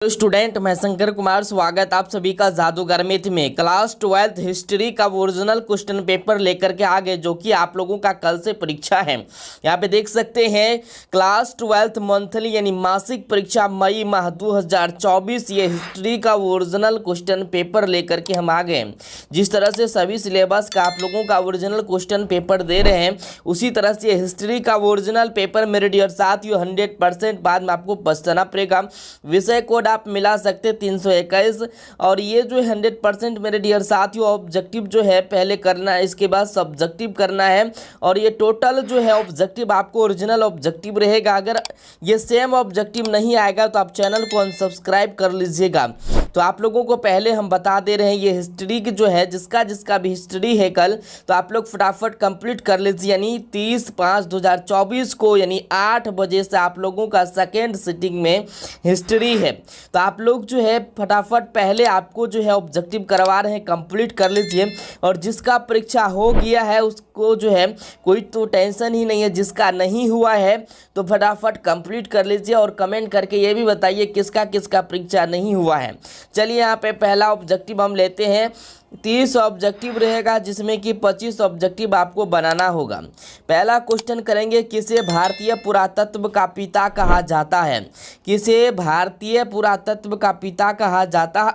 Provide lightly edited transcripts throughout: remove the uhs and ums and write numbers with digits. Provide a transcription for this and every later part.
तो स्टूडेंट मैं शंकर कुमार स्वागत आप सभी का जादूगर मैथ में क्लास 12th हिस्ट्री का ओरिजिनल क्वेश्चन पेपर लेकर के आ गए, जो कि आप लोगों का कल से परीक्षा है। यहाँ पे देख सकते हैं क्लास 12th मंथली यानी मासिक परीक्षा मई माह 2024, ये हिस्ट्री का ओरिजिनल क्वेश्चन पेपर लेकर के हम आ गए। जिस तरह से सभी सिलेबस का आप लोगों का ओरिजिनल क्वेश्चन पेपर दे रहे हैं, उसी तरह से हिस्ट्री का ओरिजिनल पेपर मेरे डियर साथियों 100% बाद में आपको पछताना पड़ेगा। विषय कोड आप मिला सकते 321 और ये जो 100% मेरे डियर साथियों ऑब्जेक्टिव जो है पहले करना है, इसके बाद सब्जेक्टिव करना है। और ये टोटल जो है ऑब्जेक्टिव आपको ओरिजिनल ऑब्जेक्टिव रहेगा। अगर ये सेम ऑब्जेक्टिव नहीं आएगा तो आप चैनल को अनसब्सक्राइब कर लीजिएगा। तो आप लोगों को पहले हम बता दे रहे हैं ये हिस्ट्री की जो है जिसका भी हिस्ट्री है कल, तो आप लोग फटाफट कंप्लीट कर लीजिए। यानी 30/5/2024 को यानी 8 बजे से आप लोगों का सेकेंड सिटिंग में हिस्ट्री है। तो आप लोग जो है फटाफट पहले आपको जो है ऑब्जेक्टिव करवा रहे हैं, कंप्लीट कर लीजिए। और जिसका परीक्षा हो गया है उसको जो है कोई तो टेंशन ही नहीं है, जिसका नहीं हुआ है तो फटाफट कंप्लीट कर लीजिए और कमेंट करके ये भी बताइए किसका किसका परीक्षा नहीं हुआ है। चलिए यहाँ पे पहला ऑब्जेक्टिव हम लेते हैं। 30 ऑब्जेक्टिव रहेगा, जिसमें कि 25 ऑब्जेक्टिव आपको बनाना होगा। पहला क्वेश्चन करेंगे, किसे भारतीय पुरातत्व का पिता कहा जाता है? किसे भारतीय पुरातत्व का पिता कहा जाता है?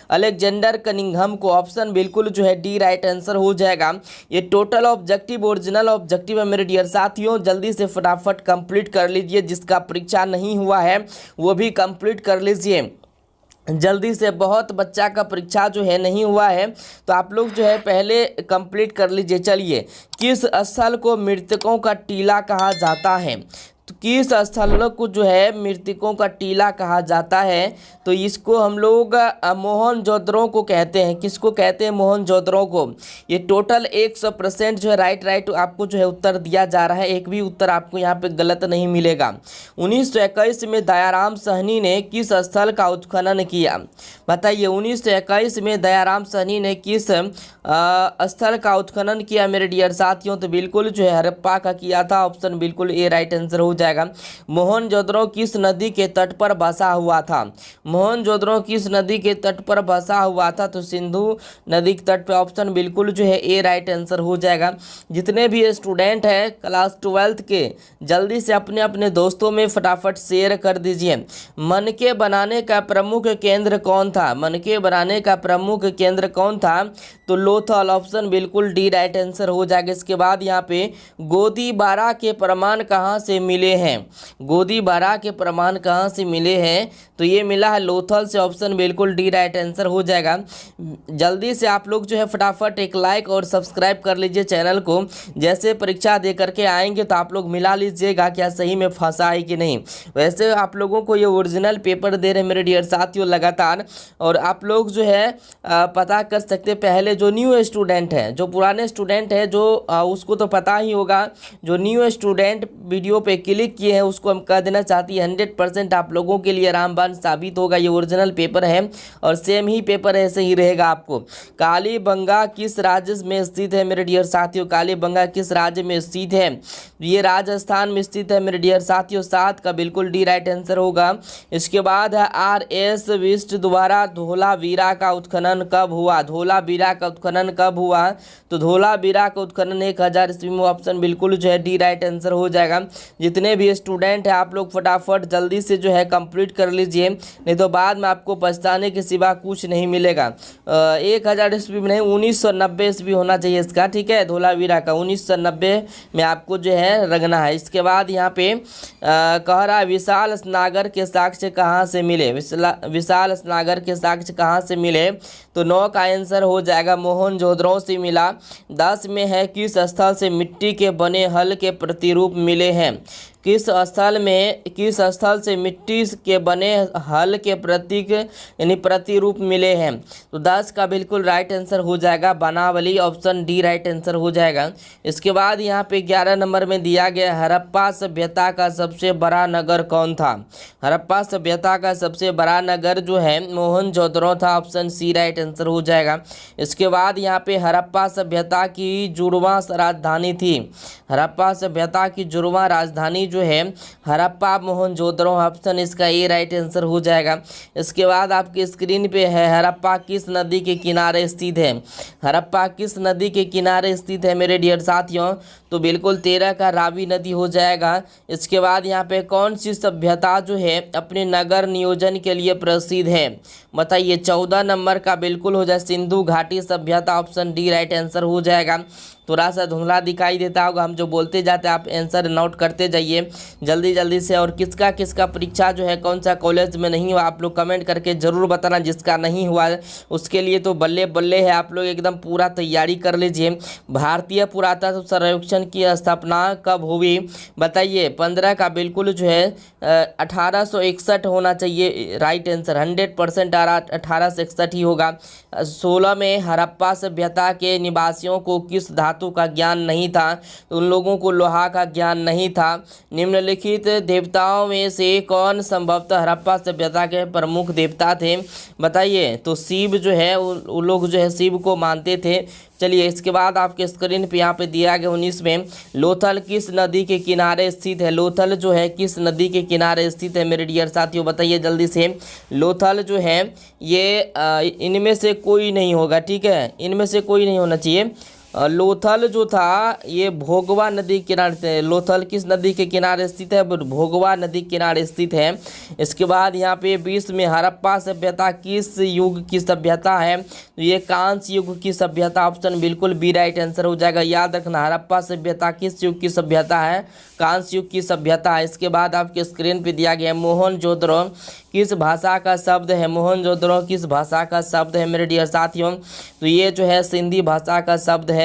अलेक्जेंडर कनिंघम को। ऑप्शन बिल्कुल जो है डी राइट आंसर हो जाएगा। ये टोटल ऑब्जेक्टिव ओरिजिनल ऑब्जेक्टिव है मेरे डियर साथियों, जल्दी से फटाफट कंप्लीट कर लीजिए। जिसका परीक्षा नहीं हुआ है वो भी कंप्लीट कर लीजिए जल्दी से। बहुत बच्चा का परीक्षा जो है नहीं हुआ है तो आप लोग जो है पहले कंप्लीट कर लीजिए। चलिए, किस स्थल को मृतकों का टीला कहा जाता है? तो किस स्थल को जो है मृतकों का टीला कहा जाता है? तो इसको हम लोग मोहनजोदड़ो को कहते हैं। किसको कहते हैं? मोहनजोदड़ो को। ये टोटल 100% जो है राइट आपको जो है उत्तर दिया जा रहा है। एक भी उत्तर आपको यहाँ पे गलत नहीं मिलेगा। 1921 में दयाराम साहनी ने किस स्थल का उत्खनन किया? बताइए, 1921 में दयाराम साहनी ने किस स्थल का उत्खनन किया मेरे डियर साथियों? तो बिल्कुल जो है हड़प्पा का किया था। ऑप्शन बिल्कुल ए राइट आंसर हो जाएगा। मोहनजोदड़ो किस नदी के तट पर बसा हुआ था? मोहनजोदड़ो किस नदी के तट पर बसा हुआ था? तो सिंधु नदी के तट पर। ऑप्शन बिल्कुल जो है ए राइट आंसर हो जाएगा। जितने भी स्टूडेंट हैं क्लास 12th के, जल्दी से अपने अपने दोस्तों में फटाफट शेयर कर दीजिए। मनके बनाने का प्रमुख केंद्र कौन था? मनके बनाने का प्रमुख केंद्र कौन था? तो लोथल। ऑप्शन बिल्कुल डी राइट आंसर हो जाएगा। इसके बाद यहाँ पे गोदीबारा के प्रमाण कहाँ से मिले हैं? गोदीबारा के प्रमाण कहाँ से मिले हैं? तो ये मिला है लोथल से। ऑप्शन बिल्कुल डी राइट आंसर हो जाएगा। जल्दी से आप लोग जो है फटाफट एक लाइक और सब्सक्राइब कर लीजिए चैनल को। जैसे परीक्षा दे करके आएंगे तो आप लोग मिला लीजिएगा क्या सही में फंसा है कि नहीं। वैसे आप लोगों को ये ओरिजिनल पेपर दे रहे हैं मेरे डियर साथियों लगातार, और आप लोग जो है पता कर सकते। पहले जो न्यू स्टूडेंट है, जो पुराने स्टूडेंट है जो उसको तो पता ही होगा। जो न्यू स्टूडेंट वीडियो पे क्लिक किए हैं उसको हम कह देना चाहती है 100% आप लोगों के लिए रामबाण साबित होगा। ये ओरिजिनल पेपर है और सेम ही पेपर ऐसे ही रहेगा आपको। कालीबंगा किस राज्य में स्थित है मेरे डियर साथियों? कालीबंगा किस राज्य में स्थित है? ये राजस्थान में स्थित है मेरे डियर साथियों। 7 का बिल्कुल डी राइट आंसर होगा। इसके बाद है RS विष्ट द्वारा धोलावीरा का उत्खनन कब हुआ? धोलावीरा का उत्खनन कब हुआ? तो धोलावीरा का उत्खनन 1000 ईस्वी में। ऑप्शन बिल्कुल जो है डी राइट आंसर हो जाएगा। जितने भी स्टूडेंट हैं आप लोग फटाफट जल्दी से जो है कंप्लीट कर लीजिए, नहीं तो बाद में आपको पछताने के सिवा कुछ नहीं मिलेगा। 1000 ईस्वी में नहीं, 1990 ईस्वी होना चाहिए इसका, ठीक है। धोलावीरा का 1990 में आपको जो है रगना है। इसके बाद यहाँ पे कह रहा है विशाल स्नागर के साक्ष्य कहाँ से मिले? विशाल स्नागर के साक्ष्य कहाँ से मिले? तो 9 का आंसर हो जाएगा मोहनजोदड़ो से मिला। 10 में है किस स्थल से मिट्टी के बने हल के प्रतिरूप मिले हैं? किस स्थल से मिट्टी के बने हल के प्रतीक यानी प्रतिरूप मिले हैं? तो 10 का बिल्कुल राइट आंसर हो जाएगा बनावली। ऑप्शन डी राइट आंसर हो जाएगा। इसके बाद यहाँ पे 11 नंबर में दिया गया हड़प्पा सभ्यता का सबसे बड़ा नगर कौन था? हड़प्पा सभ्यता का सबसे बड़ा नगर जो है मोहनजोदड़ो था। ऑप्शन सी राइट आंसर हो जाएगा। इसके बाद यहाँ पे हड़प्पा सभ्यता की जुड़वां राजधानी थी। हड़प्पा सभ्यता की जुड़वां राजधानी जो है हड़प्पा मोहनजोदड़ो, ऑप्शन इसका ए राइट आंसर हो जाएगा। इसके बाद आपकी स्क्रीन पे है हड़प्पा किस नदी के किनारे स्थित है। हड़प्पा किस नदी के किनारे स्थित है मेरे डियर साथियों, तो बिल्कुल 13 का रावी नदी हो जाएगा। इसके बाद यहाँ पे कौन सी सभ्यता जो है अपने नगर नियोजन के लिए प्रसिद्ध है, बताइए। 14 नंबर का बिल्कुल हो जाए सिंधु घाटी सभ्यता, ऑप्शन डी राइट आंसर हो जाएगा। थोड़ा सा धुंधला दिखाई देता होगा, हम जो बोलते जाते हैं आप आंसर नोट करते जाइए जल्दी जल्दी से। और किसका किसका परीक्षा जो है कौन सा कॉलेज में नहीं हुआ आप लोग कमेंट करके ज़रूर बताना। जिसका नहीं हुआ उसके लिए तो बल्ले बल्ले है, आप लोग एकदम पूरा तैयारी कर लीजिए। भारतीय पुरातत्व सर्वेक्षण की स्थापना कब हुई, बताइए। 15 का बिल्कुल जो है 1861 होना चाहिए राइट आंसर, 100% 1861 ही होगा। 16 में हड़प्पा सभ्यता के निवासियों को किस धातु का ज्ञान नहीं था, तो उन लोगों को लोहा का ज्ञान नहीं था। निम्नलिखित देवताओं में से कौन संभवतः हड़प्पा सभ्यता के प्रमुख देवता थे, बताइए। तो शिव जो है वो लोग जो है शिव को मानते थे। चलिए इसके बाद आपके स्क्रीन पे यहाँ पे दिया गया 19 में लोथल किस नदी के किनारे स्थित है। लोथल जो है किस नदी के किनारे स्थित है मेरे डियर साथियों, बताइए जल्दी से। लोथल जो है ये इनमें से कोई नहीं होगा, ठीक है, इनमें से कोई नहीं होना चाहिए। लोथल जो था ये भोगवा नदी के किनारे से, लोथल किस नदी के किनारे स्थित है, भोगवा नदी के किनारे स्थित है। इसके बाद यहाँ पे 20 में हड़प्पा सभ्यता किस युग की सभ्यता है, तो ये कांस्य युग की सभ्यता, ऑप्शन बिल्कुल बी राइट आंसर हो जाएगा। याद रखना हड़प्पा सभ्यता किस युग की सभ्यता है, कांस्य युग की सभ्यता है। इसके बाद आपके स्क्रीन पे दिया गया मोहनजोदड़ो किस भाषा का शब्द है। मोहनजोदड़ो किस भाषा का शब्द है मेरे डियर साथियों, तो ये जो है सिंधी भाषा का शब्द है।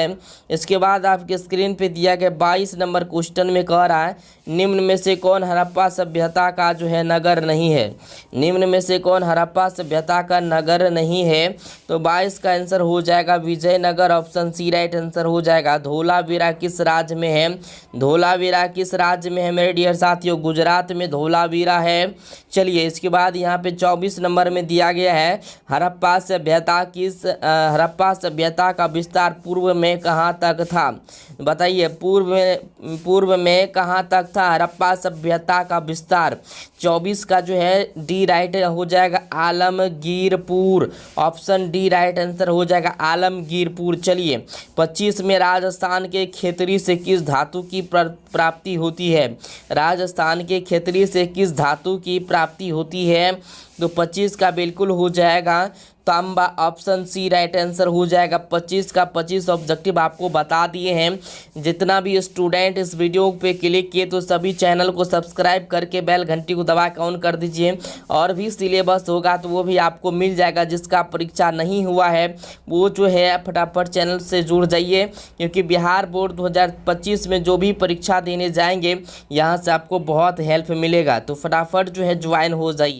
इसके बाद आपके स्क्रीन पे दिया गया 22 नंबर क्वेश्चन में कह रहा है निम्न में से कौन हड़प्पा सभ्यता का जो है नगर नहीं है। निम्न में से कौन हड़प्पा सभ्यता का नगर नहीं है, तो 22 का आंसर हो जाएगा Vijayanagar, option C right answer हो जाएगा। धोलावीरा किस राज्य में है, धोलावीरा किस राज्य में है मेरे डियर साथियों, गुजरात में धोलावीरा है। चलिए इसके बाद यहाँ पे 24 नंबर में दिया गया है हड़प्पा हड़प्पा सभ्यता का विस्तार पूर्व में कहाँ तक था, बताइए। पूर्व में कहाँ तक था हड़प्पा सभ्यता का विस्तार। 24 का जो है डी राइट हो जाएगा Alamgirpur, option D right answer हो जाएगा आलमगीरपुर। चलिए 25 में राजस्थान के खेतरी से किस धातु की प्राप्ति होती है। राजस्थान के खेतरी से किस धातु की प्राप्ति होती है, तो 25 का बिल्कुल हो जाएगा तांबा, ऑप्शन सी राइट आंसर हो जाएगा। 25 का 25 ऑब्जेक्टिव आपको बता दिए हैं। जितना भी स्टूडेंट इस वीडियो पे क्लिक किए तो सभी चैनल को सब्सक्राइब करके बेल घंटी को दबा के ऑन कर दीजिए। और भी सिलेबस होगा तो वो भी आपको मिल जाएगा। जिसका परीक्षा नहीं हुआ है वो जो है फटाफट चैनल से जुड़ जाइए, क्योंकि बिहार बोर्ड 2025 में जो भी परीक्षा देने जाएंगे यहाँ से आपको बहुत हेल्प मिलेगा। तो फटाफट जो है ज्वाइन हो जाइए।